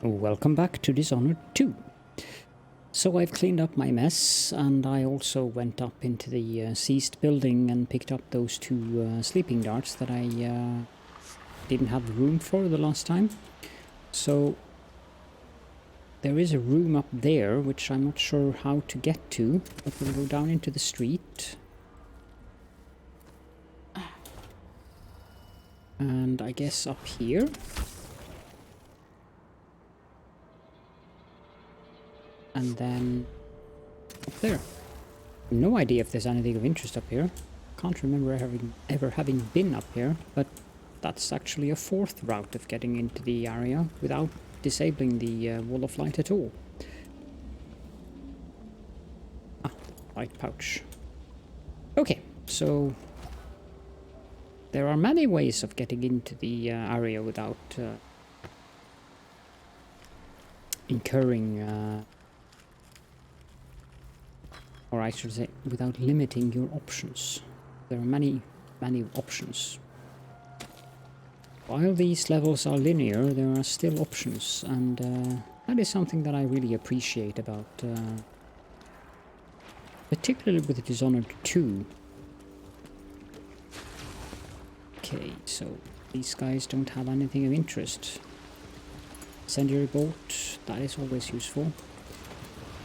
Welcome back to Dishonored 2. So I've cleaned up my mess, and I also went up into the seized building and picked up those two sleeping darts that I didn't have room for the last time. So there is a room up there, which I'm not sure how to get to, but we'll go down into the street. And I guess up here. And then up there. No idea if there's anything of interest up here. Can't remember ever having been up here, but that's actually a fourth route of getting into the area without disabling the wall of light at all. Ah, light pouch. Okay, so there are many ways of getting into the area without incurring or I should say, without limiting your options. There are many options. While these levels are linear, there are still options, and that is something that I really appreciate about, particularly with Dishonored 2. Okay, so these guys don't have anything of interest. Incendiary bolt, that is always useful.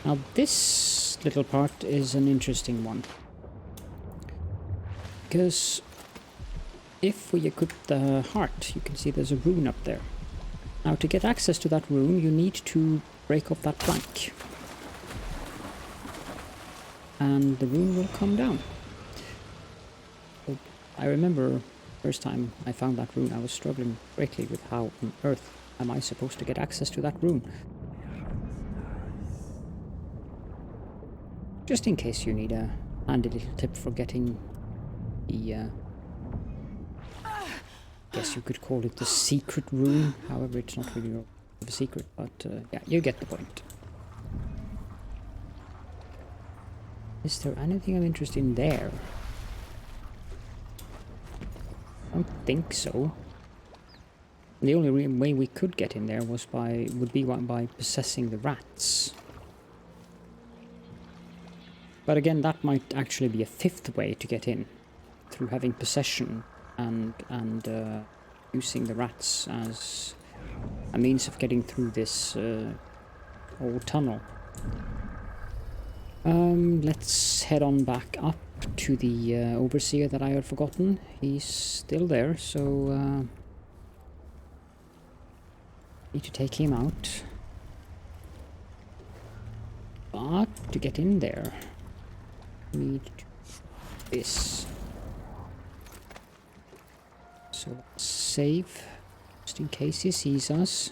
Now this little part is an interesting one, because if we equip the heart, you can see there's a rune up there. Now to get access to that rune, you need to break off that plank, and the rune will come down. So I remember first time I found that rune, I was struggling greatly with how on earth am I supposed to get access to that rune. Just in case you need a handy little tip for getting the, guess you could call it the secret room. However, it's not really a secret, but yeah, you get the point. Is there anything of interest in there? I don't think so. The only way we could get in there would be by possessing the rats. But again, that might actually be a fifth way to get in, through having possession and using the rats as a means of getting through this old tunnel. Let's head on back up to the overseer that I had forgotten. He's still there, so need to take him out. But to get in there, need this. So let's save, just in case he sees us.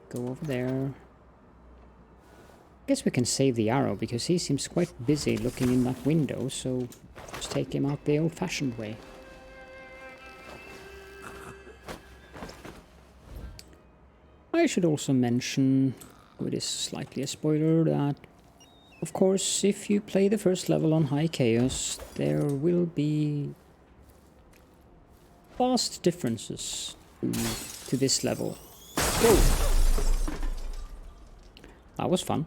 Go over there. I guess we can save the arrow, because he seems quite busy looking in that window, so just take him out the old-fashioned way. I should also mention, it is slightly a spoiler, that of course if you play the first level on high chaos, there will be vast differences to this level. Whoa! That was fun.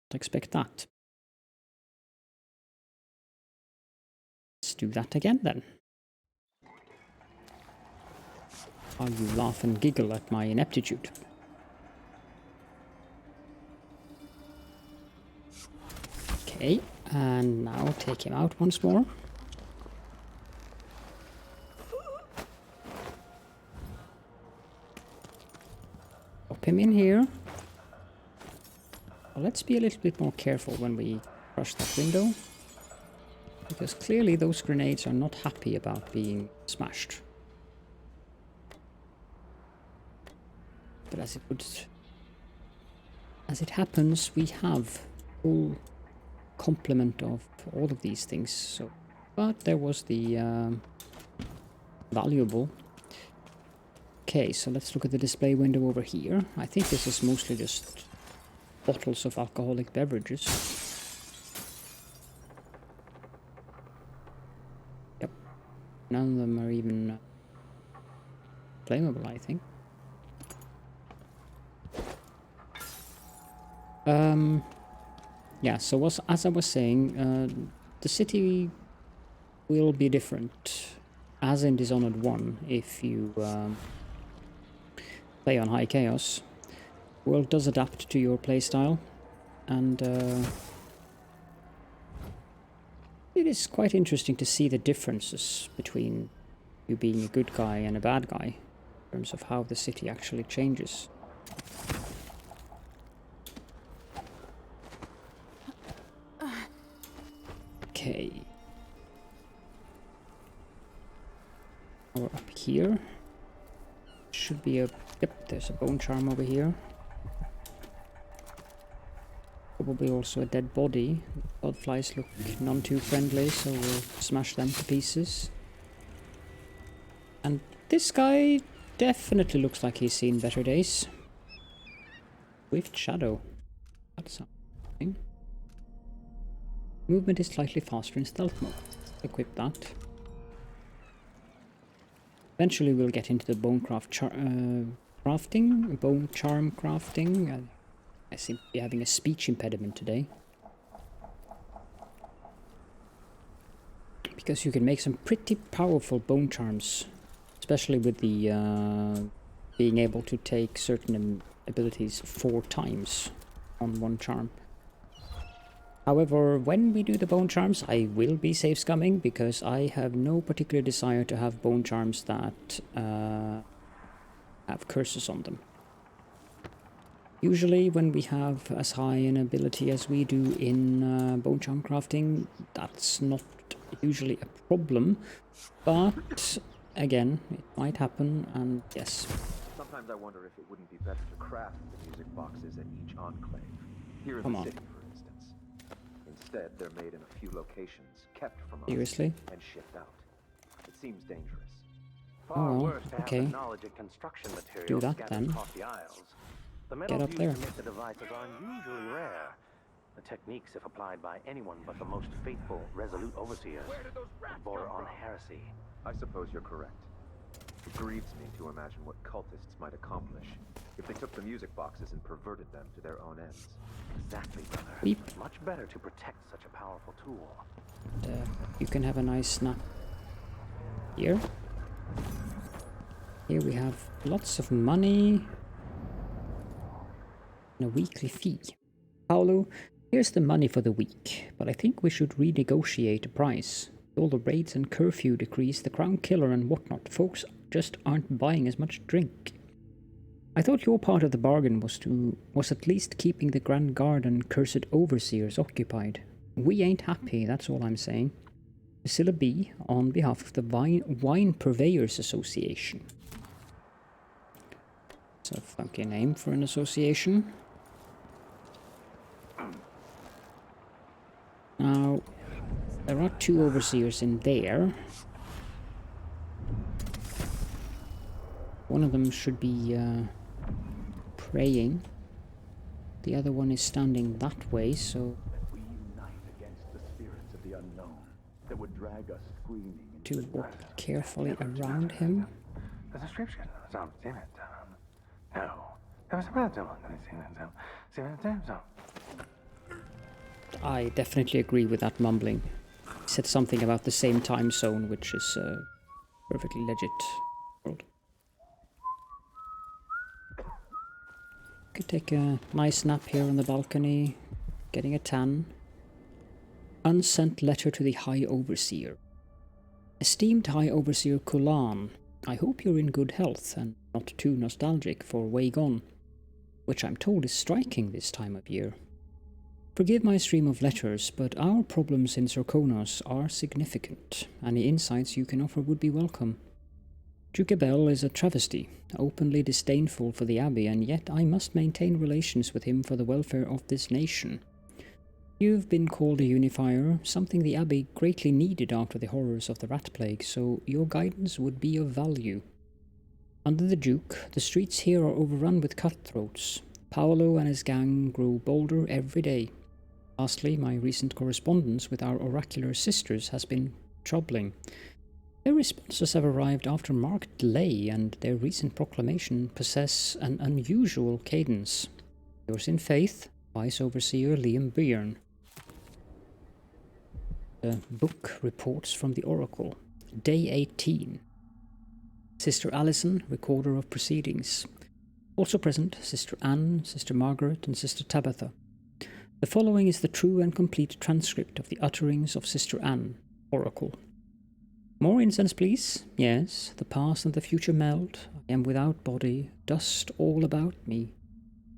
Don't expect that. Let's do that again then. While you laugh and giggle at my ineptitude. Okay, and now take him out once more. Pop him in here. Well, let's be a little bit more careful when we crush that window, because clearly those grenades are not happy about being smashed. But as it happens, we have full complement of all of these things. So, but there was the valuable. Okay, so let's look at the display window over here. I think this is mostly just bottles of alcoholic beverages. None of them are even flammable, I think. Yeah, so as I was saying, the city will be different, as in Dishonored 1, if you play on High Chaos. The world does adapt to your playstyle, and it is quite interesting to see the differences between you being a good guy and a bad guy, in terms of how the city actually changes. Okay. We're up here. Should be a... Yep, there's a bone charm over here. Probably also a dead body. Bloodflies look none too friendly, so we'll smash them to pieces. And this guy definitely looks like he's seen better days. Swift Shadow. That's something. Movement is slightly faster in stealth mode. Equip that. Eventually we'll get into the bone crafting, bone charm crafting. I seem to be having a speech impediment today. Because you can make some pretty powerful bone charms. Especially with the being able to take certain abilities 4 times on one charm. However, when we do the bone charms, I will be safe scumming because I have no particular desire to have bone charms that have curses on them. Usually when we have as high an ability as we do in bone charm crafting, that's not usually a problem, but again, it might happen, and yes. Sometimes I wonder if it wouldn't be better to craft the music boxes at each enclave. Here in the city, for instance. Instead, they're made in a few locations, kept from us, seriously? And shipped out. It seems dangerous. Oh well, okay. Do that then. Get up there. The devices are unusually rare. The techniques, if applied by anyone but the most faithful, resolute overseers, border on heresy. I suppose you're correct. It grieves me to imagine what cultists might accomplish if they took the music boxes and perverted them to their own ends. Exactly, brother. Weep. Much better to protect such a powerful tool. You can have a nice snap here. Here we have lots of money and a weekly fee. Paolo, here's the money for the week, but I think we should renegotiate the price. With all the raids and curfew decrees, the crown killer and whatnot, folks just aren't buying as much drink. I thought your part of the bargain was at least keeping the Grand Guard and cursed overseers occupied. We ain't happy, that's all I'm saying. Priscilla B, on behalf of the Wine Purveyors Association. It's a funky name for an association. Now, there are 2 overseers in there. One of them should be praying. The other one is standing that way, so we unite against the spirits of the unknown that would drag us screaming to walk carefully around him. The description sounds timid. No. I definitely agree with that mumbling. He said something about the same time zone, which is perfectly legit. World. Could take a nice nap here on the balcony, getting a tan. Unsent letter to the High Overseer. Esteemed High Overseer Kulan, I hope you're in good health and not too nostalgic for Way Gone, which I'm told is striking this time of year. Forgive my stream of letters, but our problems in Sarkonos are significant. Any insights you can offer would be welcome. Duke Bell is a travesty, openly disdainful for the Abbey, and yet I must maintain relations with him for the welfare of this nation. You've been called a unifier, something the Abbey greatly needed after the horrors of the Rat Plague, so your guidance would be of value. Under the Duke, the streets here are overrun with cutthroats. Paolo and his gang grow bolder every day. Lastly, my recent correspondence with our oracular sisters has been troubling. Their responses have arrived after marked delay, and their recent proclamation possess an unusual cadence. Yours in faith, Vice Overseer Liam Byrne. The book reports from the Oracle. Day 18. Sister Alison, Recorder of Proceedings. Also present, Sister Anne, Sister Margaret, and Sister Tabitha. The following is the true and complete transcript of the utterings of Sister Anne, Oracle. More incense, please. Yes, the past and the future meld. I am without body, dust all about me.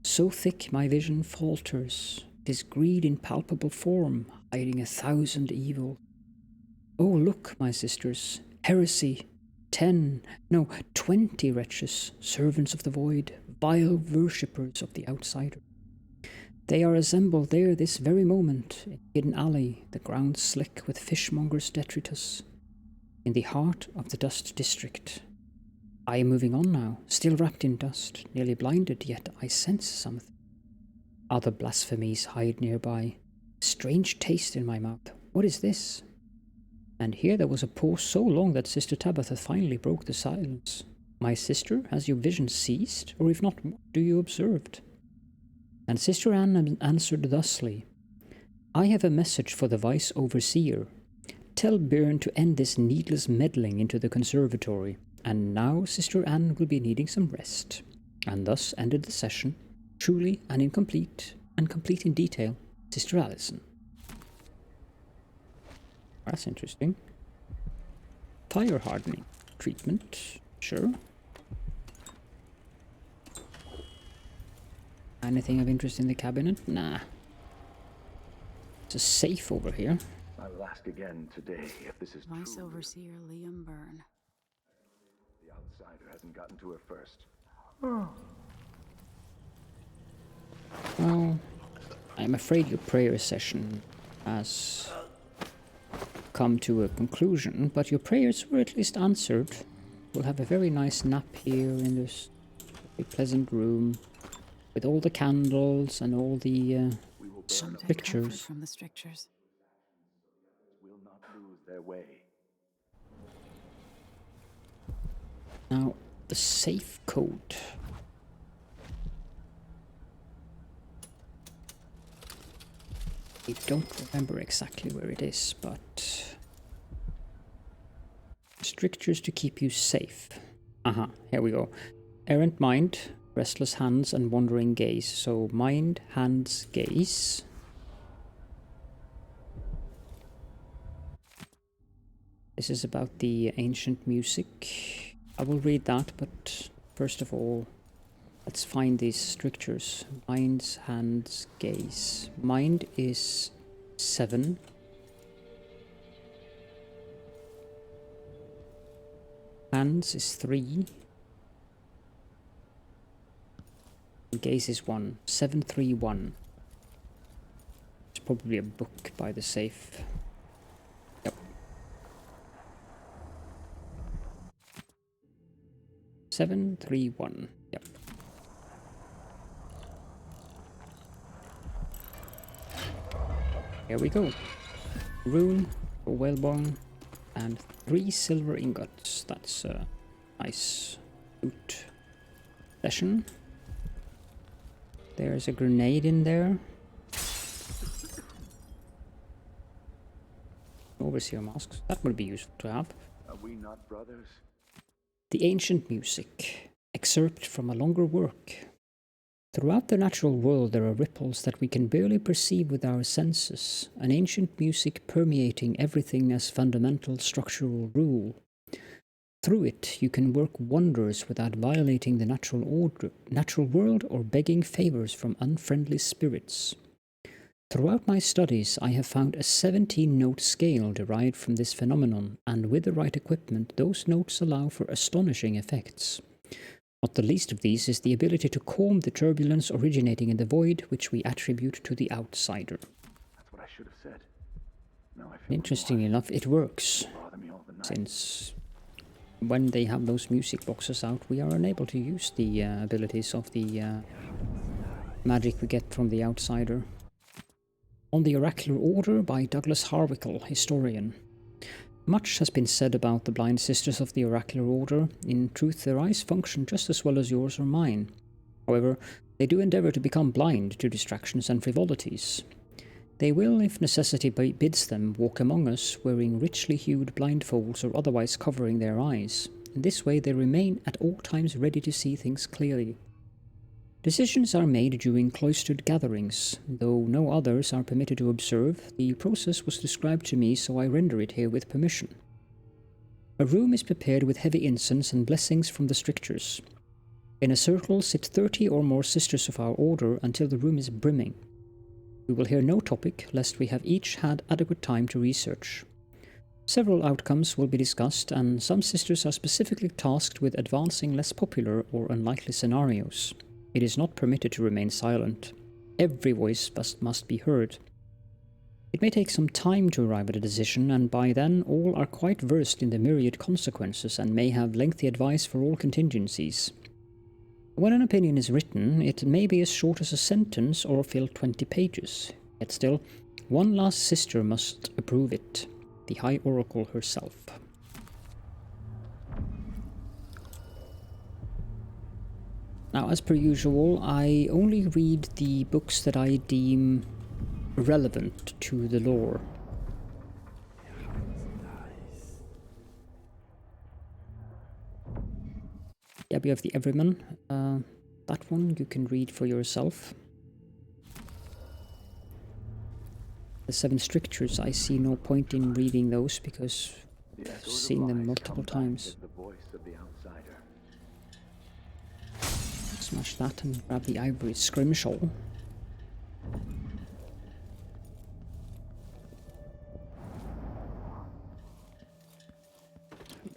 So thick my vision falters. 'Tis greed in palpable form, hiding 1,000 evil. Oh, look, my sisters, heresy. 20 wretches, servants of the void, vile worshippers of the outsider. They are assembled there this very moment, in hidden alley, the ground slick with fishmonger's detritus, in the heart of the dust district. I am moving on now, still wrapped in dust, nearly blinded, yet I sense something. Other blasphemies hide nearby. Strange taste in my mouth. What is this? And here there was a pause so long that Sister Tabitha finally broke the silence. My sister, has your vision ceased? Or if not, what do you observed? And Sister Anne answered thusly, I have a message for the Vice Overseer. Tell Byrne to end this needless meddling into the conservatory. And now Sister Anne will be needing some rest. And thus ended the session, truly and incomplete, and complete in detail, Sister Alison. That's interesting. Fire hardening treatment, sure. Anything of interest in the cabinet? Nah. It's a safe over here. I will ask again today if this is Vice true. Overseer Liam Byrne. The outsider hasn't gotten to her first. Well, I'm afraid your prayer session has come to a conclusion, but your prayers were at least answered. We'll have a very nice nap here in this very pleasant room, with all the candles and all the pictures. From the strictures. Will not lose their way. Now, the safe code. I don't remember exactly where it is, but strictures to keep you safe. Here we go. Errant mind, restless hands, and wandering gaze. So mind, hands, gaze. This is about the ancient music. I will read that, but first of all, let's find these strictures. Minds, hands, gaze. Mind is 7. Hands is 3. And gaze is 1. 731. It's probably a book by the safe. Yep. 731. Yep. Here we go. Rune for whalebone and 3 silver ingots. That's a nice loot session. There's a grenade in there. Overseer masks. That would be useful to have. Are we not brothers? The ancient music. Excerpt from a longer work. Throughout the natural world there are ripples that we can barely perceive with our senses, an ancient music permeating everything as fundamental structural rule. Through it you can work wonders without violating the natural world or begging favors from unfriendly spirits. Throughout my studies I have found a 17-note scale derived from this phenomenon, and with the right equipment those notes allow for astonishing effects. Not the least of these is the ability to calm the turbulence originating in the void, which we attribute to the outsider. That's what I should have said. Now I feel Interestingly enough, it works, bother me all the night. since when they have those music boxes out, we are unable to use the abilities of the magic we get from the outsider. On the Oracular Order by Douglas Harwickle, historian. Much has been said about the blind sisters of the oracular order. In truth, their eyes function just as well as yours or mine. However, they do endeavour to become blind to distractions and frivolities. They will, if necessity bids them, walk among us, wearing richly hued blindfolds or otherwise covering their eyes. In this way they remain at all times ready to see things clearly. Decisions are made during cloistered gatherings. Though no others are permitted to observe, the process was described to me, so I render it here with permission. A room is prepared with heavy incense and blessings from the strictures. In a circle sit 30 or more sisters of our order until the room is brimming. We will hear no topic, lest we have each had adequate time to research. Several outcomes will be discussed, and some sisters are specifically tasked with advancing less popular or unlikely scenarios. It is not permitted to remain silent. Every voice must be heard. It may take some time to arrive at a decision, and by then all are quite versed in the myriad consequences and may have lengthy advice for all contingencies. When an opinion is written, it may be as short as a sentence or fill 20 pages. Yet still, one last sister must approve it, the High Oracle herself. Now, as per usual, I only read the books that I deem relevant to the lore. Yeah, we have the Everyman. That one you can read for yourself. The 7 strictures, I see no point in reading those because I've seen them multiple times. Smash that and grab the ivory scrimshaw.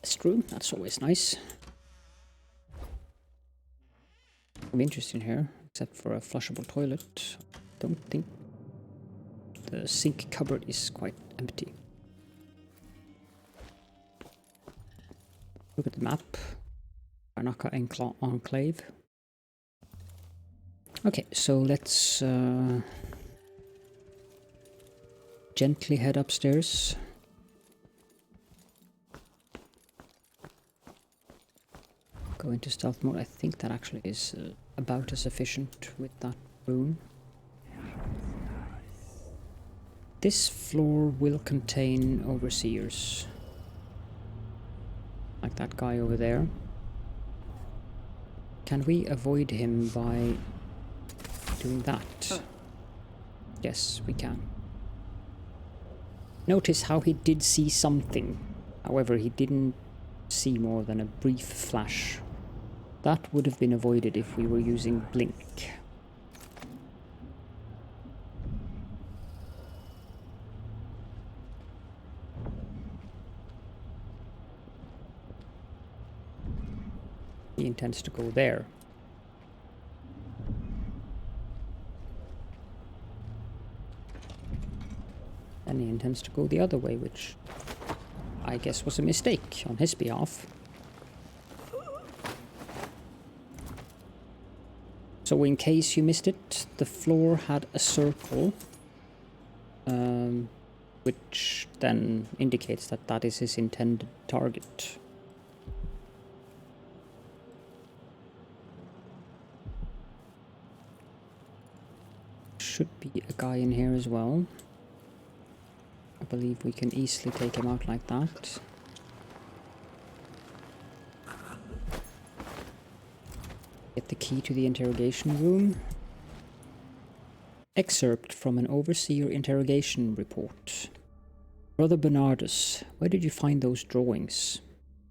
Best room, that's always nice. I'm interested here, except for a flushable toilet. Don't think the sink cupboard is quite empty. Look at the map. Karnaka Enclave. Okay, so let's gently head upstairs. Go into stealth mode. I think that actually is about as efficient with that rune. This floor will contain overseers. Like that guy over there. Can we avoid him by doing that? Yes, we can. Notice how he did see something. However, he didn't see more than a brief flash. That would have been avoided if we were using blink. He intends to go there. And he intends to go the other way, which I guess was a mistake on his behalf. So in case you missed it, the floor had a circle, which then indicates that that is his intended target. Should be a guy in here as well. I believe we can easily take him out like that. Get the key to the interrogation room. Excerpt from an overseer interrogation report. Brother Bernardus, where did you find those drawings?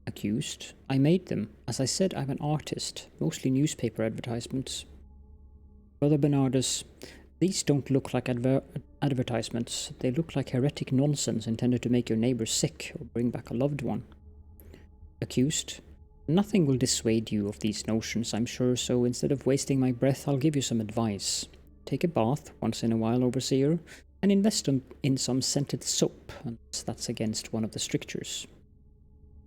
Accused. I made them. As I said, I'm an artist, mostly newspaper advertisements. Brother Bernardus, these don't look like advertisements. They look like heretic nonsense intended to make your neighbor sick or bring back a loved one. Accused. Nothing will dissuade you of these notions, I'm sure, so instead of wasting my breath, I'll give you some advice. Take a bath once in a while, Overseer, and invest in some scented soap, unless that's against one of the strictures.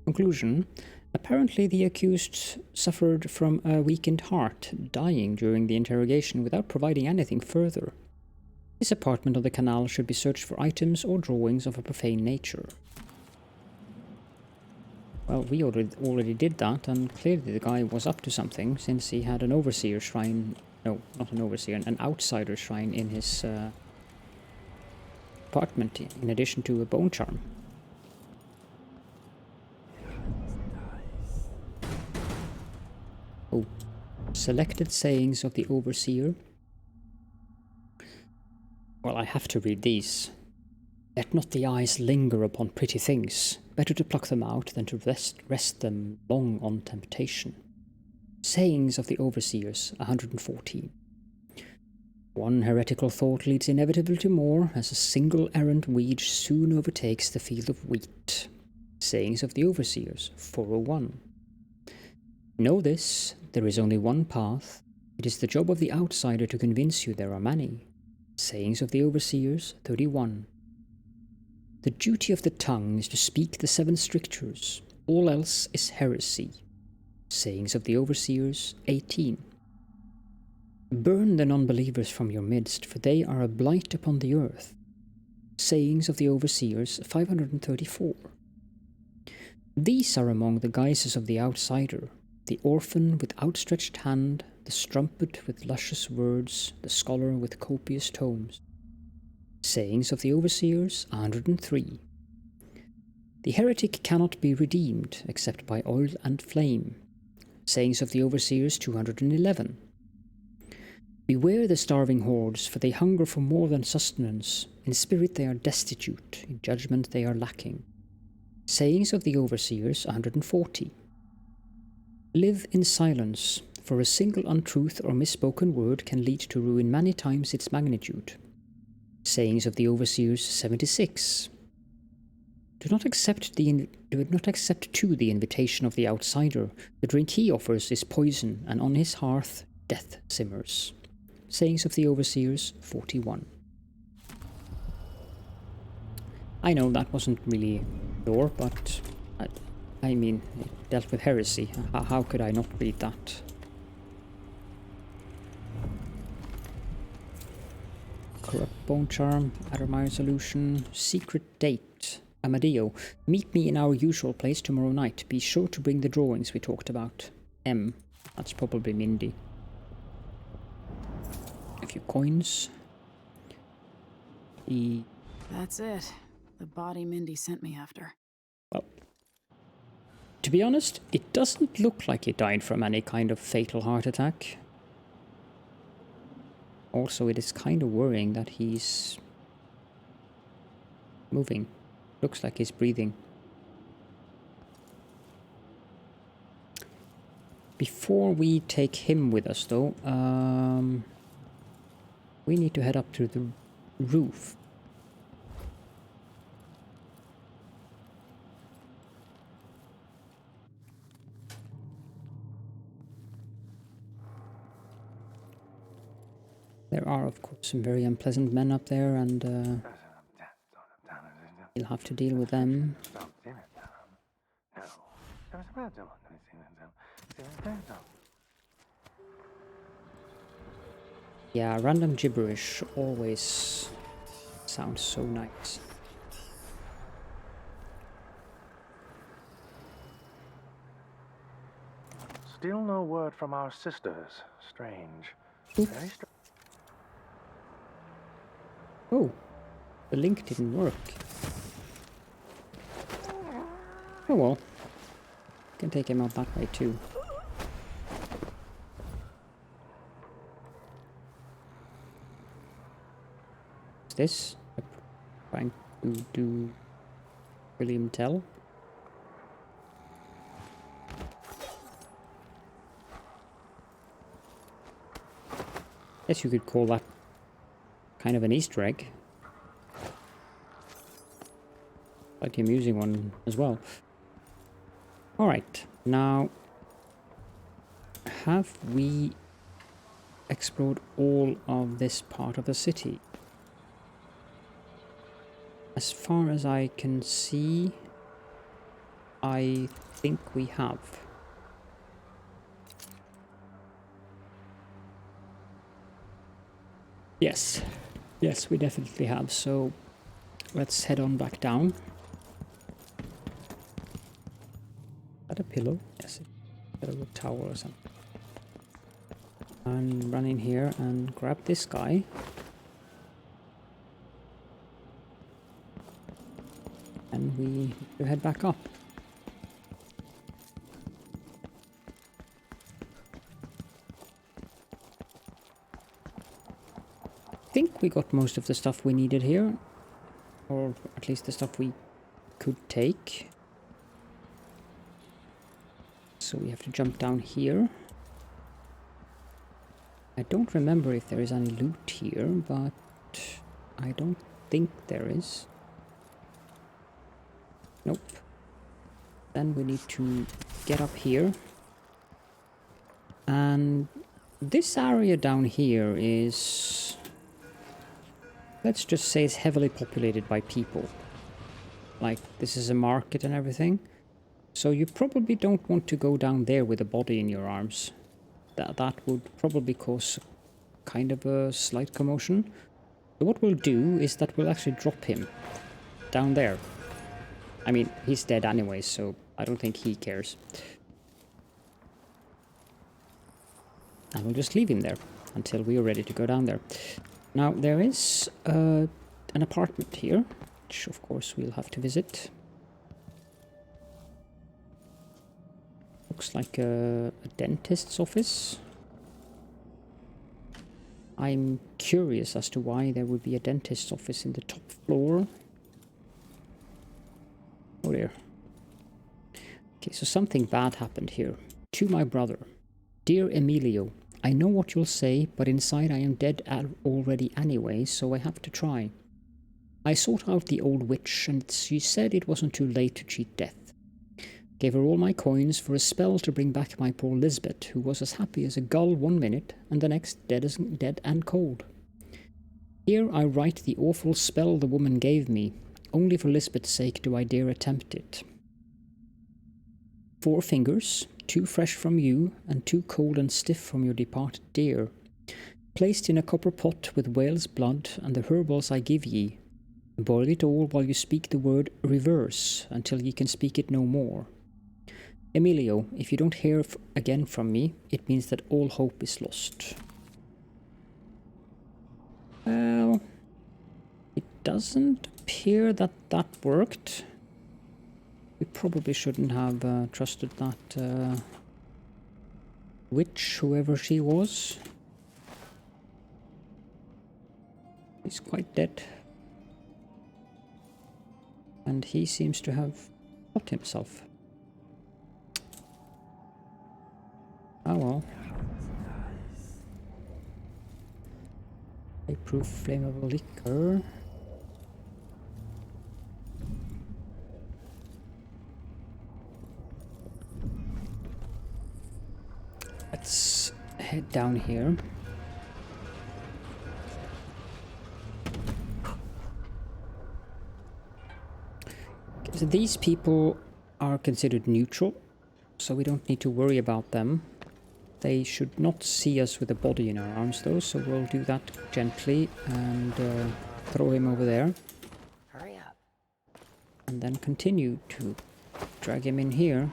Conclusion. Apparently the accused suffered from a weakened heart, dying during the interrogation without providing anything further. His apartment on the canal should be searched for items or drawings of a profane nature. Well, we already did that, and clearly the guy was up to something, since he had an overseer shrine... No, not an overseer, an outsider shrine in his apartment, in addition to a bone charm. Oh, selected sayings of the overseer. Well, I have to read these. Let not the eyes linger upon pretty things. Better to pluck them out than to rest them long on temptation. Sayings of the Overseers, 114. One heretical thought leads inevitably to more, as a single errant weed soon overtakes the field of wheat. Sayings of the Overseers, 401. Know this, there is only one path. It is the job of the outsider to convince you there are many. Sayings of the Overseers, 31. The duty of the tongue is to speak the 7 strictures. All else is heresy. Sayings of the Overseers, 18. Burn the non-believers from your midst, for they are a blight upon the earth. Sayings of the Overseers, 534. These are among the guises of the outsider, the orphan with outstretched hand, the strumpet with luscious words, the scholar with copious tomes. Sayings of the Overseers, 103. The heretic cannot be redeemed except by oil and flame. Sayings of the Overseers, 211. Beware the starving hordes, for they hunger for more than sustenance. In spirit they are destitute, in judgment they are lacking. Sayings of the Overseers, 140. Live in silence, for a single untruth or misspoken word can lead to ruin many times its magnitude. Sayings of the Overseers, 76. Do not accept to the invitation of the outsider. The drink he offers is poison, and on his hearth death simmers. Sayings of the Overseers, 41. I know that wasn't really lore, but I mean, it dealt with heresy. How could I not read that? Corrupt Bone Charm, Addermire Solution, Secret Date. Amadeo, meet me in our usual place tomorrow night. Be sure to bring the drawings we talked about. M. That's probably Mindy. A few coins. That's it. The body Mindy sent me after. Well, to be honest, it doesn't look like he died from any kind of fatal heart attack. Also, it is kind of worrying that he's moving. Looks like he's breathing. Before we take him with us, though, we need to head up to the roof. There are, of course, some very unpleasant men up there, and you'll have to deal with them. Yeah, random gibberish always sounds so nice. Still no word from our sisters. Strange. Very strange. Oh, the link didn't work. Oh well. Can take him out that way too. Is this trying to do William Tell? Guess you could call that kind of an Easter egg. Like an amusing one as well. Alright, now have we explored all of this part of the city? As far as I can see, I think we have. Yes, yes, we definitely have, so let's head on back down. that a pillow? Yes, a little towel or something. And run in here and grab this guy. And we head back up. I think we got most of the stuff we needed here. Or at least the stuff we could take. So we have to jump down here. I don't remember if there is any loot here, but I don't think there is. Nope. Then we need to get up here. And this area down here is, let's just say, it's heavily populated by people. Like, this is a market and everything. So you probably don't want to go down there with a body in your arms. That would probably cause kind of a slight commotion. So what we'll do is that we'll actually drop him down there. I mean, he's dead anyway, so I don't think he cares. And we'll just leave him there until we are ready to go down there. Now, there is an apartment here, which of course we'll have to visit. Looks like a dentist's office. I'm curious as to why there would be a dentist's office in the top floor. Oh dear. Okay, so something bad happened here. To my brother. Dear Emilio, I know what you'll say, but inside I am dead already anyway, so I have to try. I sought out the old witch, and she said it wasn't too late to cheat death. Gave her all my coins for a spell to bring back my poor Lisbeth, who was as happy as a gull 1 minute, and the next dead and cold. Here I write the awful spell the woman gave me. Only for Lisbeth's sake do I dare attempt it. 4 fingers, 2 fresh from you, and 2 cold and stiff from your departed dear, placed in a copper pot with whale's blood and the herbals I give ye. Boil it all while you speak the word reverse, until ye can speak it no more. Emilio, if you don't hear again from me, it means that all hope is lost. Well, it doesn't appear that that worked. We probably shouldn't have trusted that witch, whoever she was. He's quite dead. And he seems to have shot himself. Oh well. Proof flammable liquor. Let's head down here. So these people are considered neutral, so we don't need to worry about them. They should not see us with a body in our arms though, so we'll do that gently and throw him over there. Hurry up. And then continue to drag him in here.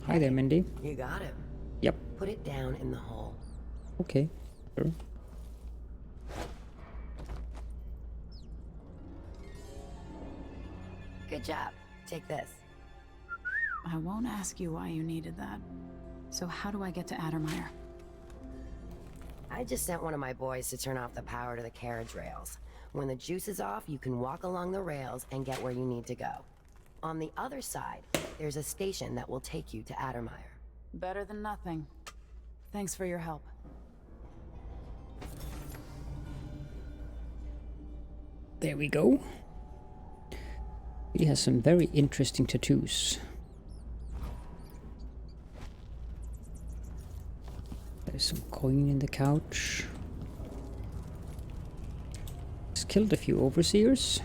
Hi there, Mindy. You got it. Yep. Put it down in the hole. Okay, sure. Good job. Take this. I won't ask you why you needed that. So how do I get to Addermire? I just sent one of my boys to turn off the power to the carriage rails. When the juice is off, you can walk along the rails and get where you need to go. On the other side, there's a station that will take you to Addermire. Better than nothing. Thanks for your help. There we go. He has some very interesting tattoos. There's some coin in the couch. He's killed a few overseers.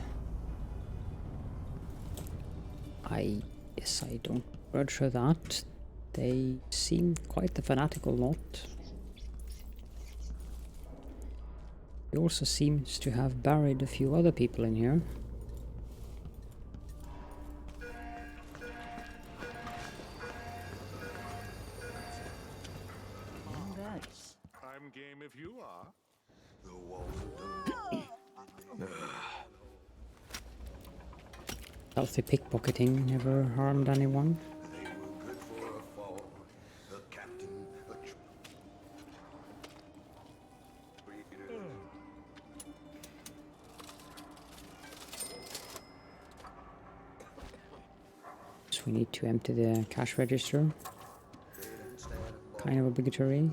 I don't grudge her that. They seem quite the fanatical lot. He also seems to have buried a few other people in here. game if you are. Healthy pickpocketing never harmed anyone. So we need to empty the cash register. Kind of obligatory.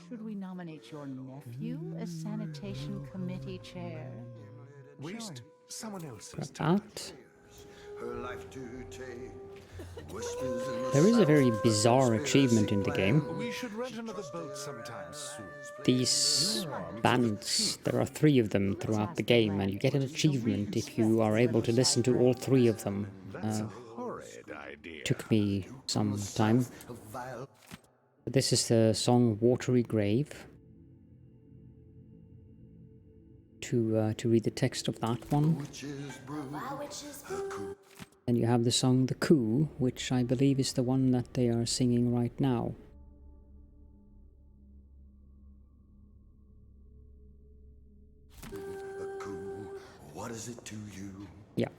Should we nominate your nephew as sanitation committee chair? Waste someone else's Grab time. that. There is a very bizarre achievement in the game. We should rent another boat sometime soon. These bands, there are 3 of them throughout the game, and you get an achievement if you are able to listen to all 3 of them. That's a horrid idea. Took me some time. This is the song Watery Grave. To read the text of that one. And you have the song The Coup, which I believe is the one that they are singing right now. What is it to you? Yeah.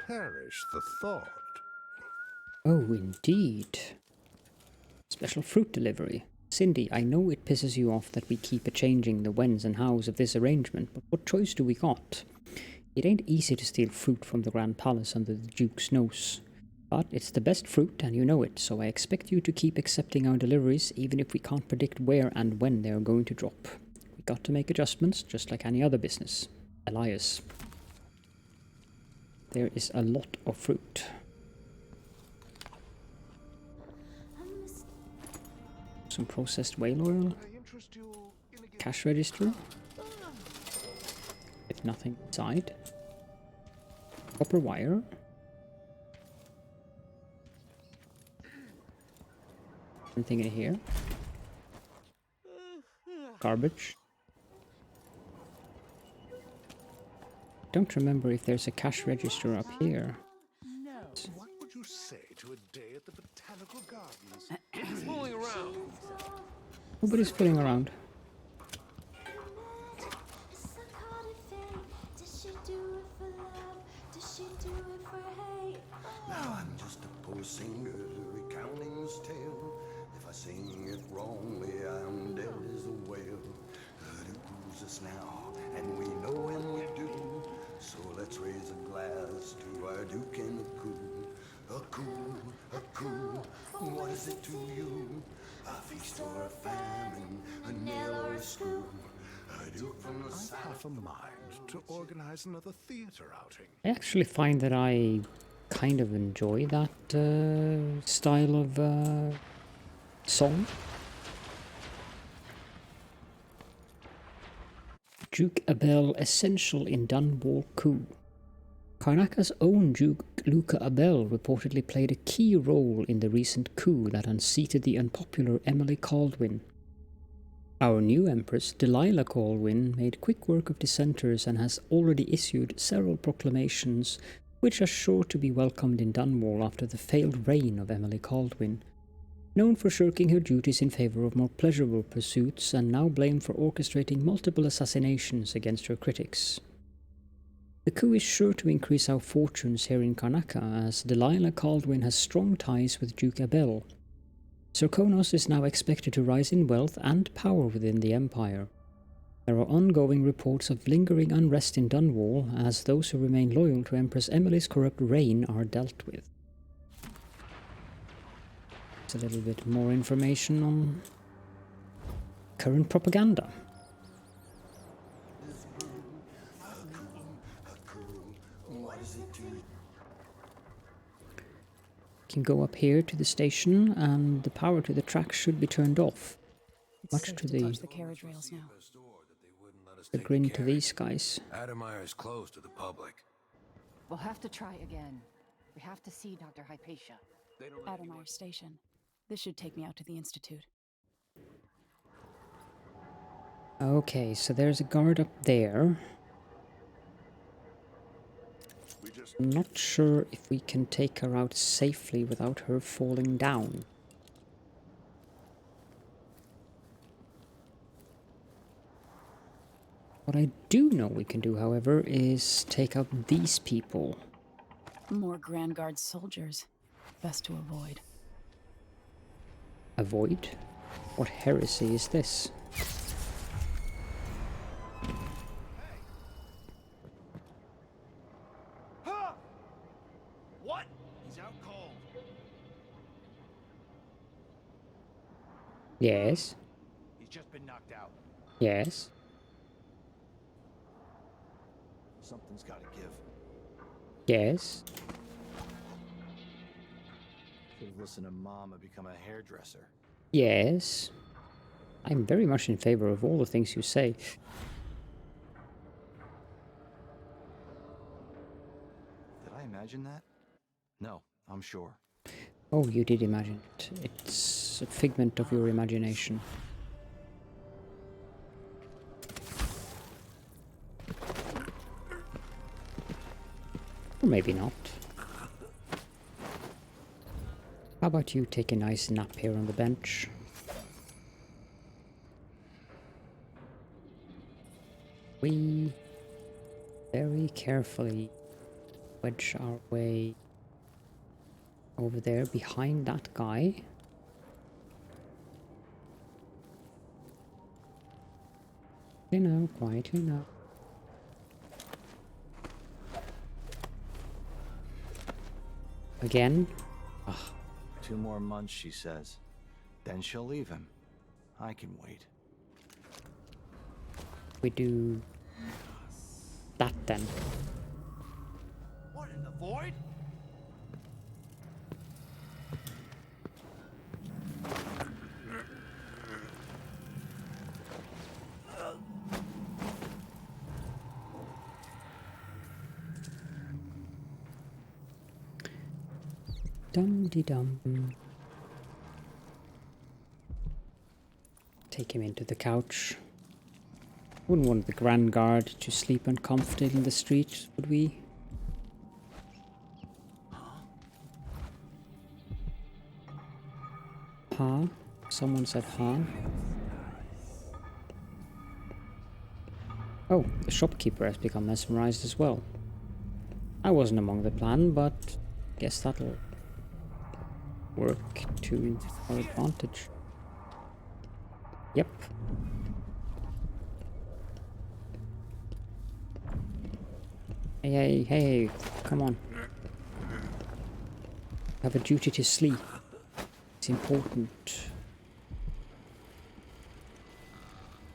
Perish the thought. Oh, indeed. Special fruit delivery. Cindy, I know it pisses you off that we keep a-changing the whens and hows of this arrangement, but what choice do we got? It ain't easy to steal fruit from the Grand Palace under the Duke's nose. But it's the best fruit, and you know it, so I expect you to keep accepting our deliveries, even if we can't predict where and when they are going to drop. We got to make adjustments, just like any other business. Elias. There is a lot of fruit. Some processed whale oil. Cash register. With nothing inside. Copper wire. Anything in here? Garbage. Don't remember if there's a cash register up here. What would you say to a day at the Botanical Gardens? Fooling around. Nobody's fooling around. Now I'm just a poor singer recounting this tale. If I sing it wrongly, I'm dead as a whale. But it moves us now, and we know when we do. So let's raise a glass to our Duke and the coup. A coup, a coup, what is it to you? A feast or a famine, a nail or a screw. A Duke from the I've south. half a mind to organize another theater outing. I actually find that I kind of enjoy that style of song. Duke Abel essential in Dunwall coup. Karnaka's own Duke Luca Abel reportedly played a key role in the recent coup that unseated the unpopular Emily Kaldwin. Our new Empress, Delilah Kaldwin, made quick work of dissenters and has already issued several proclamations which are sure to be welcomed in Dunwall after the failed reign of Emily Kaldwin. Known for shirking her duties in favour of more pleasurable pursuits and now blamed for orchestrating multiple assassinations against her critics. The coup is sure to increase our fortunes here in Karnaka, as Delilah Kaldwin has strong ties with Duke Abel. Sir Konos is now expected to rise in wealth and power within the Empire. There are ongoing reports of lingering unrest in Dunwall, as those who remain loyal to Empress Emily's corrupt reign are dealt with. There's a little bit more information on current propaganda. Can go up here to the station, and the power to the track should be turned off. Much to the carriage rails now. chagrin to these guys. Addermire is closed to the public. We'll have to try again. We have to see Dr. Hypatia. Addermire Station. This should take me out to the Institute. Okay, so there's a guard up there. I'm not sure if we can take her out safely without her falling down. What I do know we can do, however, is take out these people. More Grand Guard soldiers. Best to avoid. Avoid? What heresy is this? What? He's out cold. Yes. He's just been knocked out. Yes. Something's gotta give. Yes. Should've listened to Mom and become a hairdresser. Yes. I'm very much in favor of all the things you say. Did I imagine that? No, I'm sure. Oh, you did imagine it. It's a figment of your imagination. Or maybe not. How about you take a nice nap here on the bench? We very carefully wedge our way over there behind that guy. Quietly now. Again? Ugh. 2 more months, she says. Then she'll leave him. I can wait. We do that then. What in the void? Dum-de-dum. Take him into the couch. Wouldn't want the Grand Guard to sleep uncomfortable in the street, would we? Huh? Someone said huh? Oh, the shopkeeper has become mesmerized as well. I wasn't among the plan, but guess that'll work to our advantage. Yep. Hey, come on. I have a duty to sleep. It's important.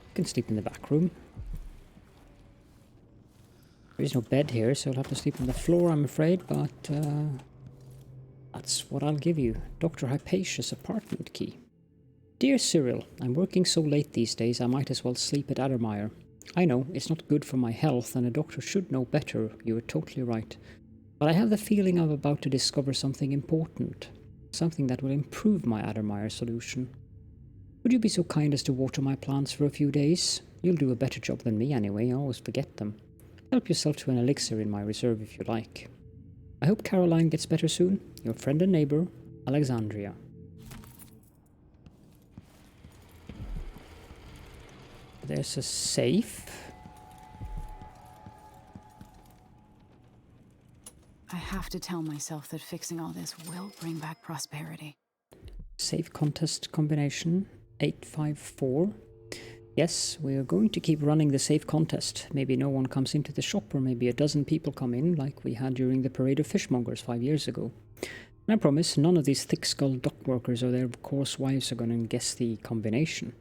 You can sleep in the back room. There is no bed here, so I'll have to sleep on the floor, I'm afraid, but that's what I'll give you. Dr. Hypatia's apartment key. Dear Cyril, I'm working so late these days I might as well sleep at Addermire. I know, it's not good for my health and a doctor should know better, you are totally right. But I have the feeling I'm about to discover something important. Something that will improve my Addermire solution. Would you be so kind as to water my plants for a few days? You'll do a better job than me anyway, I always forget them. Help yourself to an elixir in my reserve if you like. I hope Caroline gets better soon. Your friend and neighbor, Alexandria. There's a safe. I have to tell myself that fixing all this will bring back prosperity. Safe contest combination 854. Yes, we are going to keep running the safe contest. Maybe no one comes into the shop, or maybe a dozen people come in, like we had during the parade of fishmongers 5 years ago. And I promise none of these thick-skulled dock workers or their coarse wives are going to guess the combination.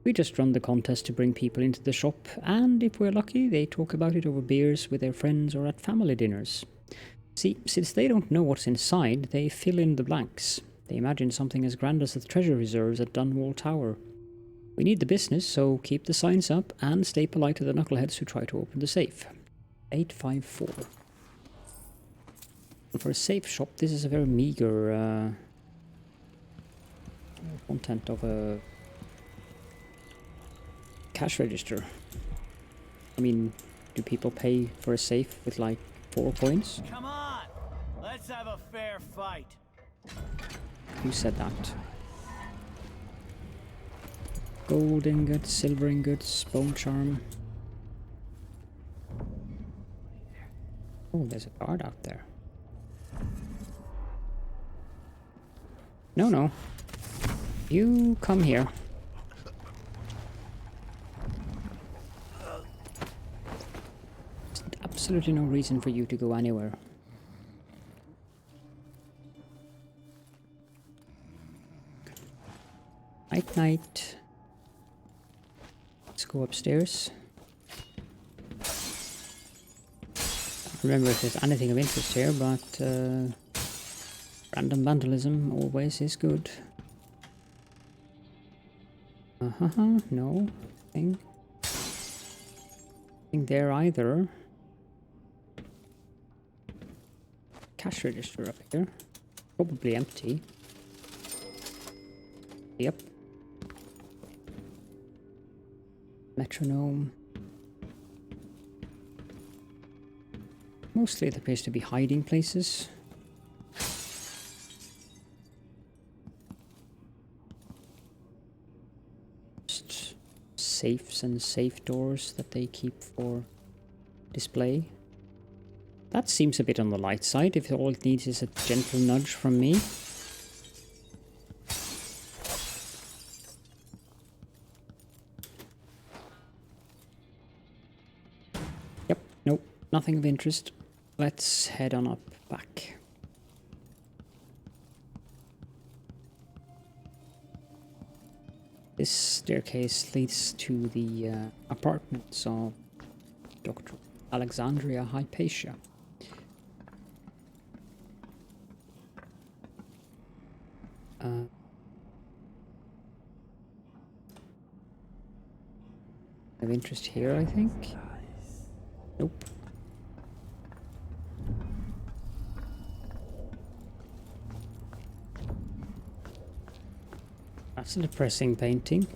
We just run the contest to bring people into the shop, and if we're lucky, they talk about it over beers with their friends or at family dinners. See, since they don't know what's inside, they fill in the blanks. They imagine something as grand as the treasure reserves at Dunwall Tower. We need the business, so keep the signs up and stay polite to the knuckleheads who try to open the safe. 854. For a safe shop, this is a very meager content of a cash register. I mean, do people pay for a safe with like 4 coins. Come on, let's have a fair fight. Who said that? Gold ingots, silver ingots, bone charm. Oh, there's a guard out there. No, no. You come here. There's absolutely no reason for you to go anywhere. Night, night. Let's go upstairs. Don't remember if there's anything of interest here, but random vandalism always is good. No. Nothing there either. Cash register up here. Probably empty. Yep. Metronome. Mostly it appears to be hiding places. Just safes and safe doors that they keep for display. That seems a bit on the light side, if all it needs is a gentle nudge from me. Yep, nope, nothing of interest. Let's head on up back. This staircase leads to the apartments of Dr. Alexandria Hypatia. Of interest here, I think. Nope. That's a depressing painting.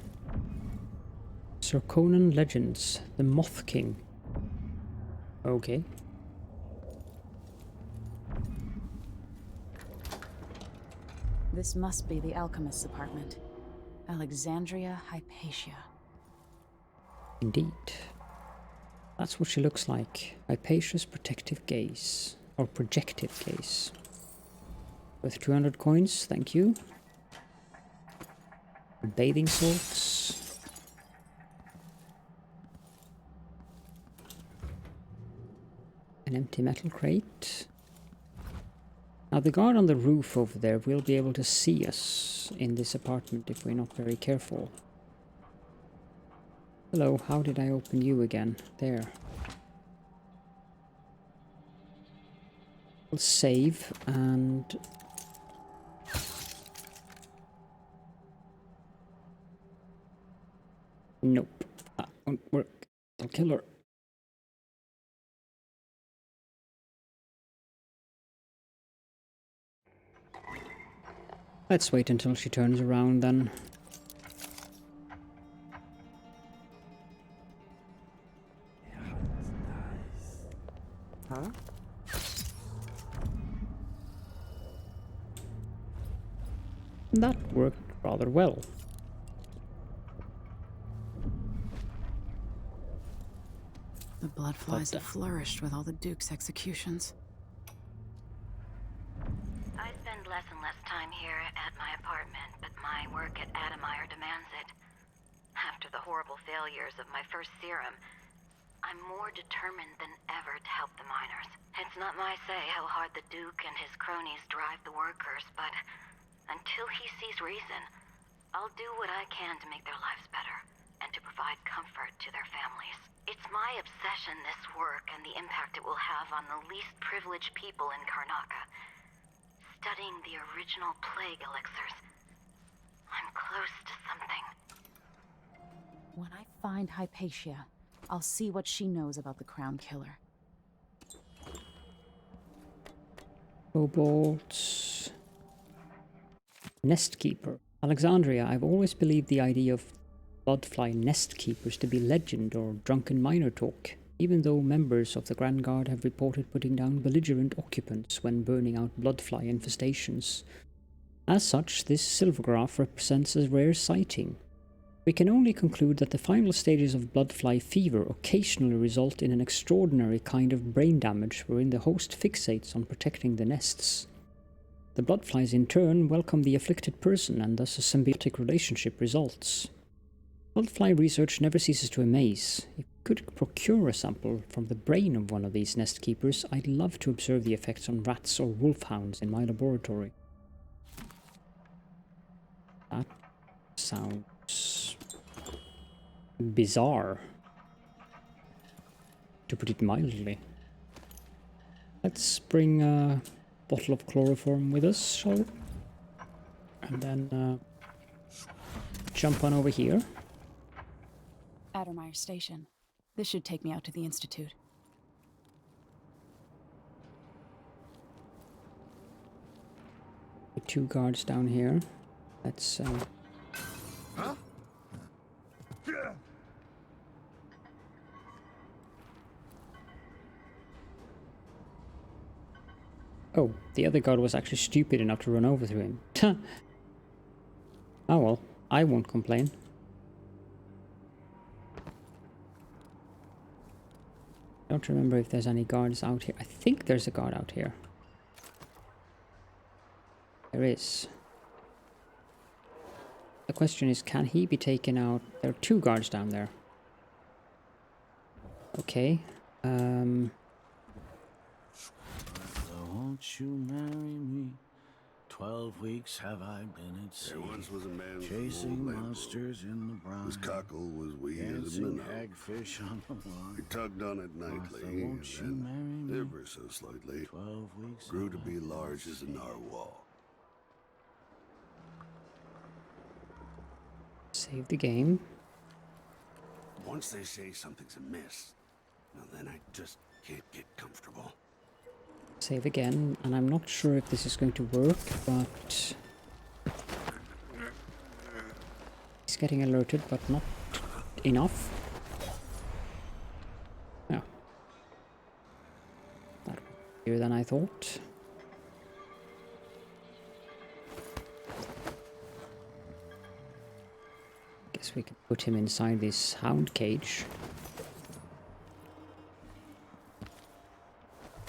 Sir Conan Legends, the Moth King. Okay. This must be the alchemist's apartment. Alexandria Hypatia. Indeed. That's what she looks like. Hypatia's protective gaze. Or projective gaze. With 200 coins, thank you. Bathing salts. An empty metal crate. Now the guard on the roof over there will be able to see us in this apartment if we're not very careful. Hello, how did I open you again? There. We'll save and... Nope, that won't work. I'll kill her. Let's wait until she turns around then. Huh? That worked rather well. The bloodflies have flourished with all the Duke's executions. I spend less and less time here at my apartment, but my work at Addermire demands it. After the horrible failures of my first serum, I'm more determined than ever to help the miners. It's not my say how hard the Duke and his cronies drive the workers, but until he sees reason, I'll do what I can to make their lives better, and to provide comfort to their families. It's my obsession, this work, and the impact it will have on the least privileged people in Karnaca. Studying the original plague elixirs. I'm close to something. When I find Hypatia, I'll see what she knows about the Crown Killer. Kobolds. Nest Keeper. Alexandria, I've always believed the idea of bloodfly nest keepers to be legend or drunken miner talk. even though members of the Grand Guard have reported putting down belligerent occupants when burning out bloodfly infestations. As such, this silvergraph represents a rare sighting. We can only conclude that the final stages of bloodfly fever occasionally result in an extraordinary kind of brain damage wherein the host fixates on protecting the nests. The bloodflies in turn welcome the afflicted person, and thus a symbiotic relationship results. Bloodfly research never ceases to amaze. If we could procure a sample from the brain of one of these nest keepers, I'd love to observe the effects on rats or wolfhounds in my laboratory. That sounds bizarre, to put it mildly. Let's bring a bottle of chloroform with us, shall we? And then jump on over here. Addermire Station. This should take me out to the Institute. Two guards down here. Let's Huh? Oh, the other guard was actually stupid enough to run over to him. Oh well, I won't complain. I don't remember if there's any guards out here. I think there's a guard out here. There is. The question is, can he be taken out? There are two guards down there. Okay. Won't you marry me? 12 weeks have I been at sea. There once was a man chasing monsters in the brine. His cockle was wee as a dancing minnow. hagfish on the lawn. He tugged on it nightly, and won't you then, marry me? ever so slightly, 12 weeks grew to have be I been large at as a sea. narwhal. Save the game. Once they say something's amiss, now then I just can't get comfortable. Save again, and I'm not sure if this is going to work, but he's getting alerted, but not enough. Yeah. That was easier than I thought. Guess we can put him inside this hound cage.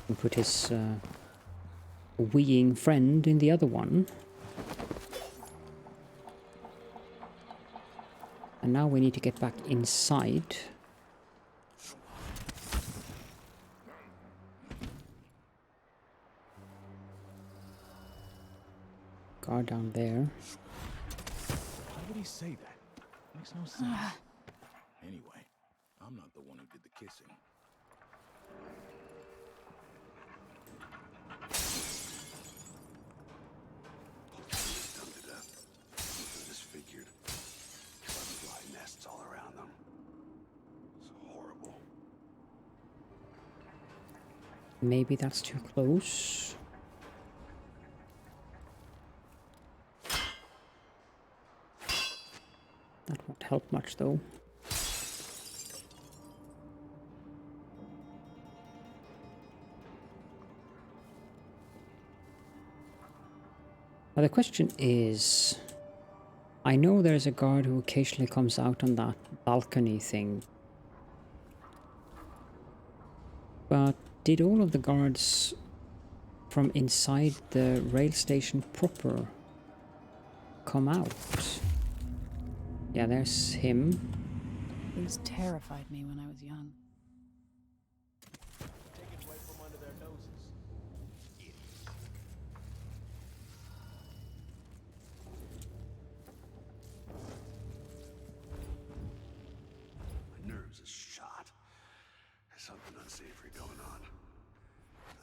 And put his weeing friend in the other one. And now we need to get back inside. Guard down there. Why would he say that? Makes no sense. Anyway, I'm not the one who did the kissing. Done to death. Disfigured. Butterfly nests all around them. It's horrible. Maybe that's too close. That won't help much though. Now the question is, I know there's a guard who occasionally comes out on that balcony thing, but did all of the guards from inside the rail station proper come out? Yeah, there's him. These terrified me when I was young. Take it right from under their noses. My nerves are shot. There's something unsavory going on.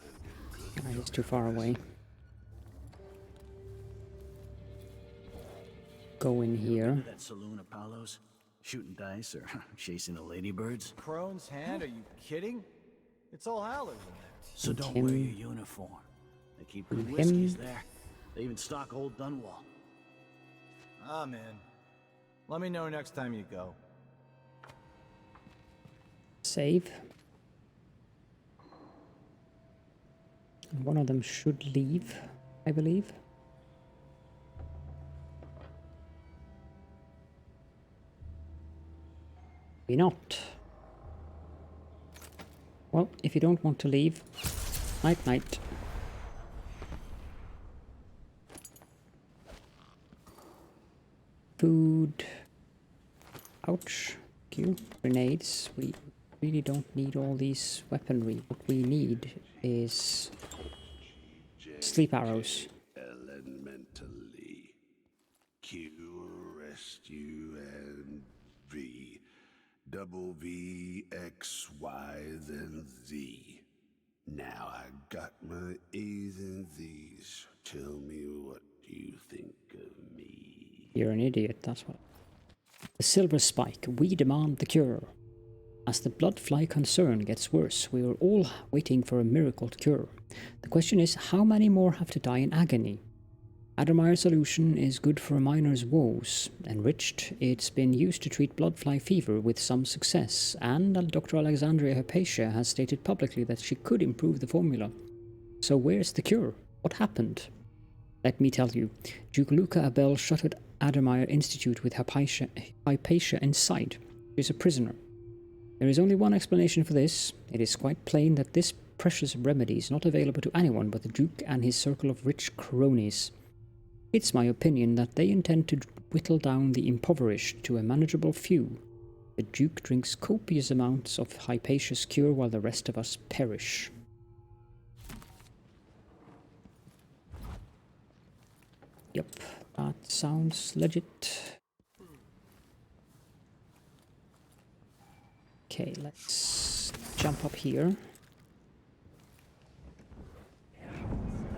I'm getting good. He's too far away. Go in here. That saloon Apollo's? Shooting dice or chasing the ladybirds? Crone's hand? Are you kidding? It's all howlers in there. So don't him. wear your uniform. They keep good And whiskeys him. there. They even stock old Dunwall. Ah, man. Let me know next time you go. Save. One of them should leave, I believe. Maybe not. Well, if you don't want to leave, night night. Food. Ouch. Q. Grenades. We really don't need all these weaponry. What we need is sleep arrows. Elementally. Q, rest U, and V. Double V, X, Y, then Z. Now I got my A's and Z's. Tell me what you think of me. You're an idiot, that's what. The Silver Spike, we demand the cure. As the bloodfly concern gets worse, we are all waiting for a miracle cure. The question is, how many more have to die in agony? Addermire solution is good for a miner's woes. Enriched, it's been used to treat bloodfly fever with some success, and Dr. Alexandria Hypatia has stated publicly that she could improve the formula. So where's the cure? What happened? Let me tell you, Duke Luca Abel shuttered Addermire Institute with Hypatia inside. She's a prisoner. There is only one explanation for this. It is quite plain that this precious remedy is not available to anyone but the Duke and his circle of rich cronies. It's my opinion that they intend to whittle down the impoverished to a manageable few. The Duke drinks copious amounts of Hypatia's cure while the rest of us perish. Yep, that sounds legit. Okay, let's jump up here.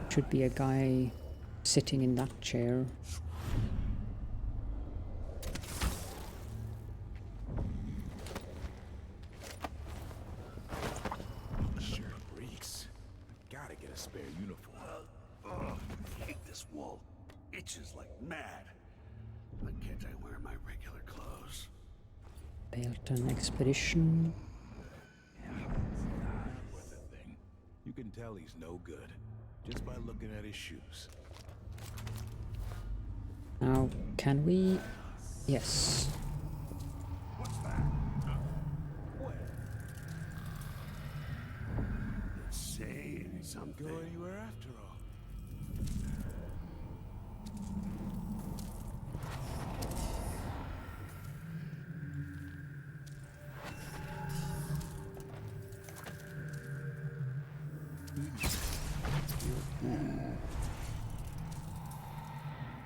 Should be a guy sitting in that chair. Sure reeks. Gotta get a spare uniform. I hate this wool. Itches like mad. Why can't I wear my regular clothes? Belton Expedition. Worth a thing. You can tell he's no good just by looking at his shoes. Now, can we... Yes. What's that? It's saying something. Go anywhere after all.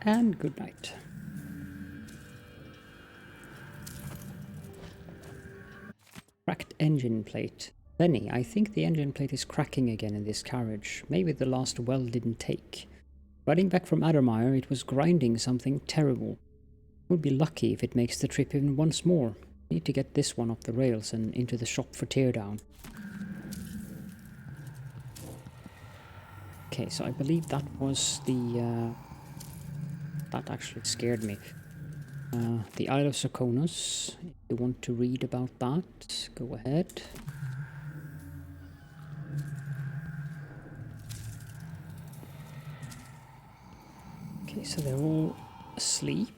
And good night. Cracked engine plate. Lenny, I think the engine plate is cracking again in this carriage. Maybe the last well didn't take. Riding back from Addermire, it was grinding something terrible. We'll be lucky if it makes the trip even once more. Need to get this one off the rails and into the shop for teardown. Okay, so I believe that was the... that actually scared me. The Isle of Serkonos. If you want to read about that, go ahead. Okay, so they're all asleep.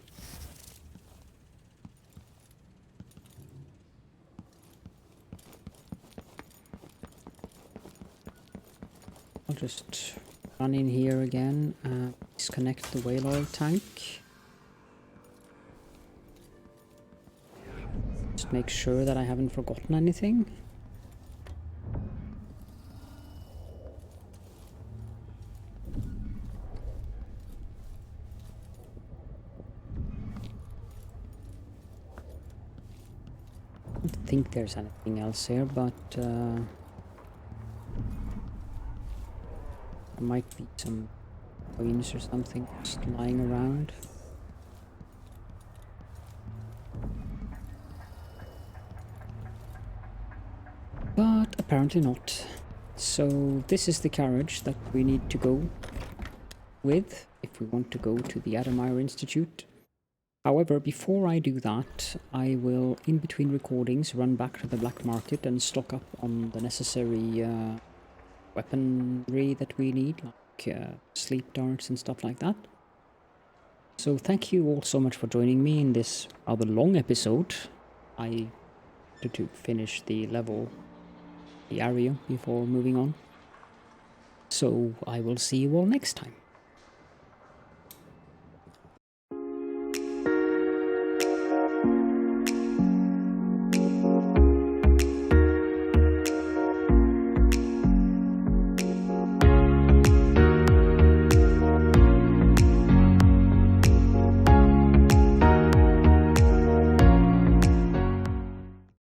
I'll just run in here again, disconnect the whale oil tank. Just make sure that I haven't forgotten anything. I don't think there's anything else here, but there might be some coins or something just lying around. But apparently not. So this is the carriage that we need to go with if we want to go to the Addermire Institute. However, before I do that, I will, in between recordings, run back to the black market and stock up on the necessary weaponry that we need, like sleep darts and stuff like that. So thank you all so much for joining me in this rather long episode. I wanted to finish the level, the area, before moving on. So I will see you all next time.